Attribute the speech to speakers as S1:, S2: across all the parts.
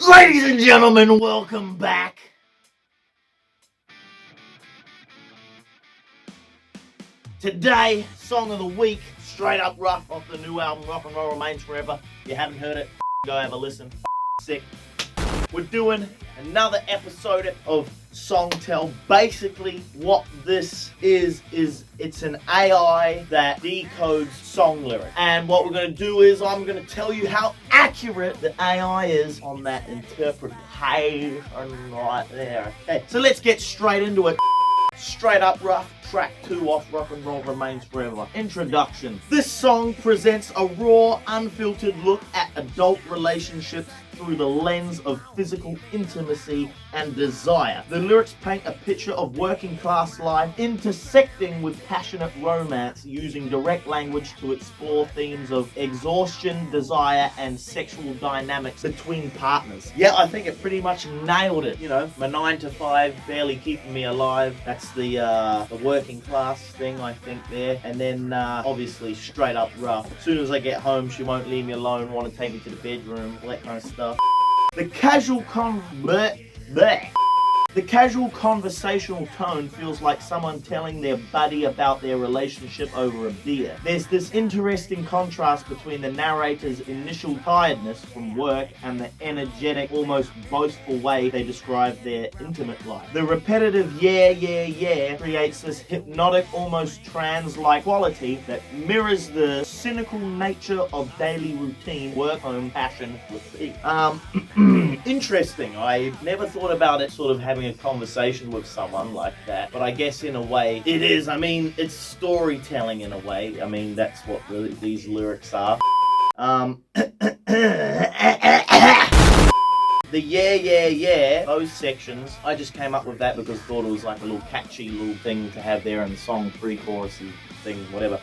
S1: Ladies and gentlemen, welcome back. Today, song of the week, straight up rough off the new album, Rock and Roll Remains Forever. If you haven't heard it, go have a listen. Sick. We're doing another episode of Songtell. Basically, what this is it's an AI that decodes song lyrics. And what we're going to do is I'm going to tell you how accurate the AI is on that interpretation right there. Okay, so let's get straight into it. Straight up rough, track 2 off Rock and Roll Remains Forever. Introduction. This song presents a raw, unfiltered look at adult relationships through the lens of physical intimacy and desire. The lyrics paint a picture of working class life intersecting with passionate romance, using direct language to explore themes of exhaustion, desire, and sexual dynamics between partners. Yeah, I think it pretty much nailed it. You know, my 9 to 5 barely keeping me alive. That's the working class thing, I think, there. And then obviously straight up rough. As soon as I get home, she won't leave me alone, want to take me to the bedroom, all that kind of stuff. The casual conversational tone feels like someone telling their buddy about their relationship over a beer. There's this interesting contrast between the narrator's initial tiredness from work and the energetic, almost boastful way they describe their intimate life. The repetitive yeah creates this hypnotic, almost trance-like quality that mirrors the cynical nature of daily routine, work, home, passion, repeat. Interesting. I never thought about it sort of having a conversation with someone like that, but I guess in a way it is. I mean, it's storytelling in a way. I mean, that's what these lyrics are. The yeah, those sections, I just came up with that because I thought it was like a little catchy little thing to have there in the song, pre-chorusy thing, whatever.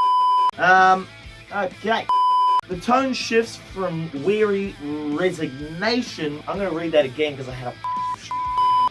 S1: Okay. The tone shifts from weary resignation. I'm going to read that again because I had a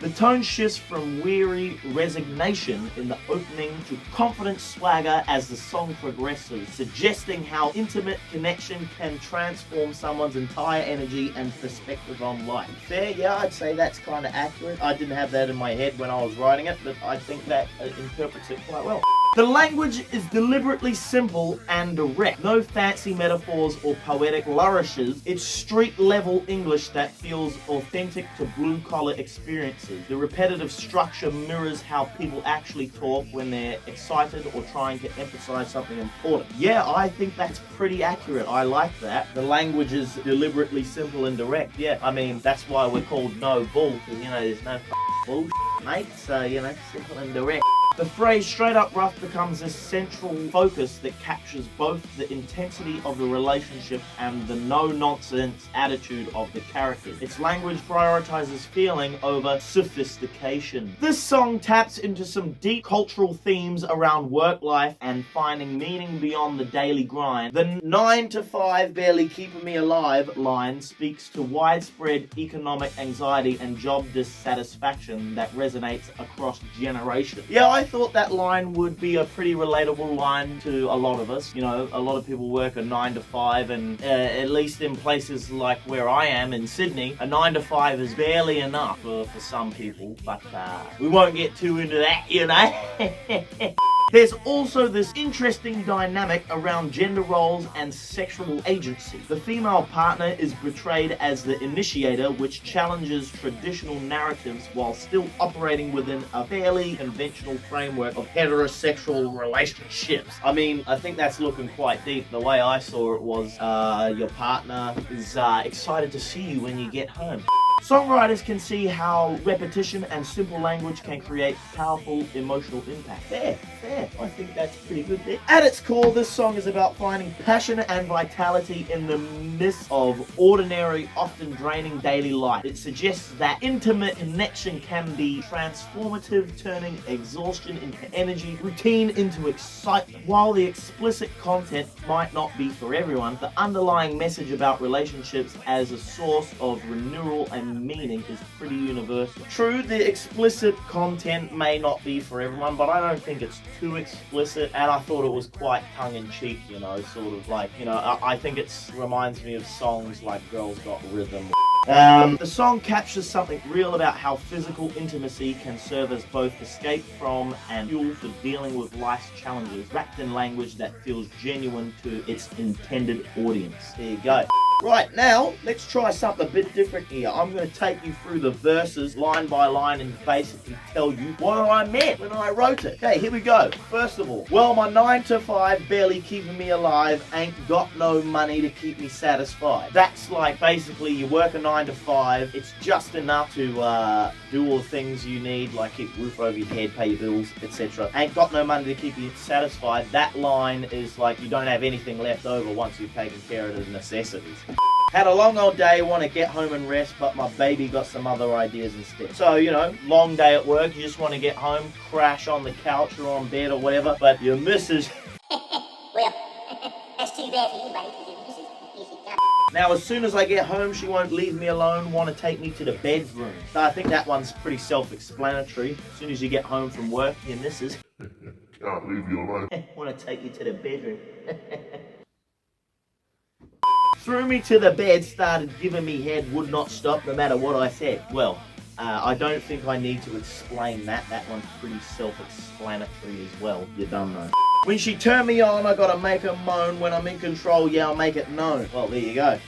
S1: The tone shifts from weary resignation in the opening to confident swagger as the song progresses, suggesting how intimate connection can transform someone's entire energy and perspective on life. Fair? Yeah, I'd say that's kind of accurate. I didn't have that in my head when I was writing it, but I think that interprets it quite well. The language is deliberately simple and direct. No fancy metaphors or poetic flourishes. It's street-level English that feels authentic to blue-collar experiences. The repetitive structure mirrors how people actually talk when they're excited or trying to emphasize something important. Yeah, I think that's pretty accurate. I like that. The language is deliberately simple and direct. Yeah, I mean, that's why we're called No Bull, because, you know, there's no bullshit, mate. So, you know, simple and direct. The phrase straight up rough becomes this central focus that captures both the intensity of the relationship and the no-nonsense attitude of the characters. Its language prioritizes feeling over sophistication. This song taps into some deep cultural themes around work life and finding meaning beyond the daily grind. The 9 to 5 barely keeping me alive line speaks to widespread economic anxiety and job dissatisfaction that resonates across generations. Yeah, I thought that line would be a pretty relatable line to a lot of us. You know, a lot of people work a 9 to 5, and at least in places like where I am in Sydney, a 9 to 5 is barely enough for some people, but we won't get too into that, you know. There's also this interesting dynamic around gender roles and sexual agency. The female partner is portrayed as the initiator, which challenges traditional narratives while still operating within a fairly conventional framework of heterosexual relationships. I mean, I think that's looking quite deep. The way I saw it was your partner is excited to see you when you get home. Songwriters can see how repetition and simple language can create powerful emotional impact. Fair. I think that's pretty good there. At its core, this song is about finding passion and vitality in the midst of ordinary, often draining daily life. It suggests that intimate connection can be transformative, turning exhaustion into energy, routine into excitement. While the explicit content might not be for everyone, the underlying message about relationships as a source of renewal and meaning is pretty universal. True, the explicit content may not be for everyone, but I don't think it's too explicit, and I thought it was quite tongue-in-cheek, you know, sort of like, you know, I think it reminds me of songs like Girls Got Rhythm. The song captures something real about how physical intimacy can serve as both escape from and fuel for dealing with life's challenges, wrapped in language that feels genuine to its intended audience. There you go. Right, now, let's try something a bit different here. I'm going to take you through the verses line by line and basically tell you what I meant when I wrote it. Okay, here we go. First of all, well, my 9 to 5 barely keeping me alive, ain't got no money to keep me satisfied. That's like basically you work a 9 to 5, it's just enough to do all the things you need, like keep a roof over your head, pay your bills, etc. Ain't got no money to keep you satisfied. That line is like you don't have anything left over once you've taken care of the necessities. Had a long old day, want to get home and rest, but my baby got some other ideas instead. So, you know, long day at work, you just want to get home, crash on the couch or on bed or whatever, but your missus...
S2: Well, that's too bad for you, buddy, because your missus
S1: Now, as soon as I get home, she won't leave me alone, want to take me to the bedroom. So I think that one's pretty self-explanatory. As soon as you get home from work, your missus...
S3: Can't leave you alone.
S1: want to take you to the bedroom. Threw me to the bed, started giving me head, would not stop no matter what I said. Well, I don't think I need to explain that. That one's pretty self-explanatory as well. You don't know. When she turned me on, I gotta make her moan. When I'm in control, yeah, I'll make it known. Well, there you go.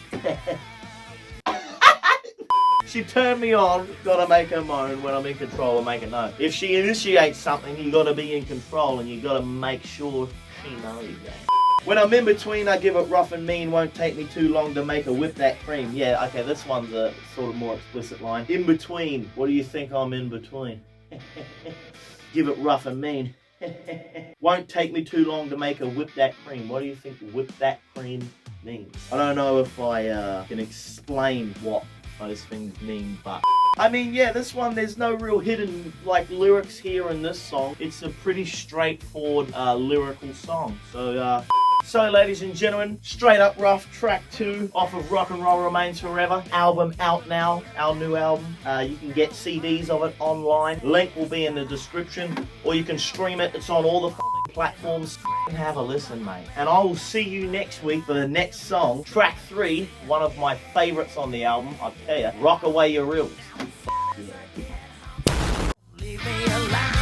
S1: She turned me on, gotta make her moan. When I'm in control, I'll make it known. If she initiates something, you gotta be in control and you gotta make sure she knows that. When I'm in between, I give it rough and mean. Won't take me too long to make her whip that cream. Yeah, okay, this one's a sort of more explicit line. In between. What do you think I'm in between? Give it rough and mean. Won't take me too long to make her whip that cream. What do you think whip that cream means? I don't know if I can explain what those things mean, but... I mean, yeah, this one, there's no real hidden, like, lyrics here in this song. It's a pretty straightforward lyrical song. So, ladies and gentlemen, Straight Up Rough, track 2 off of Rock and Roll Remains Forever. Album out now, our new album. You can get CDs of it online. Link will be in the description, or you can stream it. It's on all the platforms. Have a listen, mate. And I will see you next week for the next song, track 3, one of my favorites on the album, I tell ya. Rock Away Your Reels.
S2: leave me alone.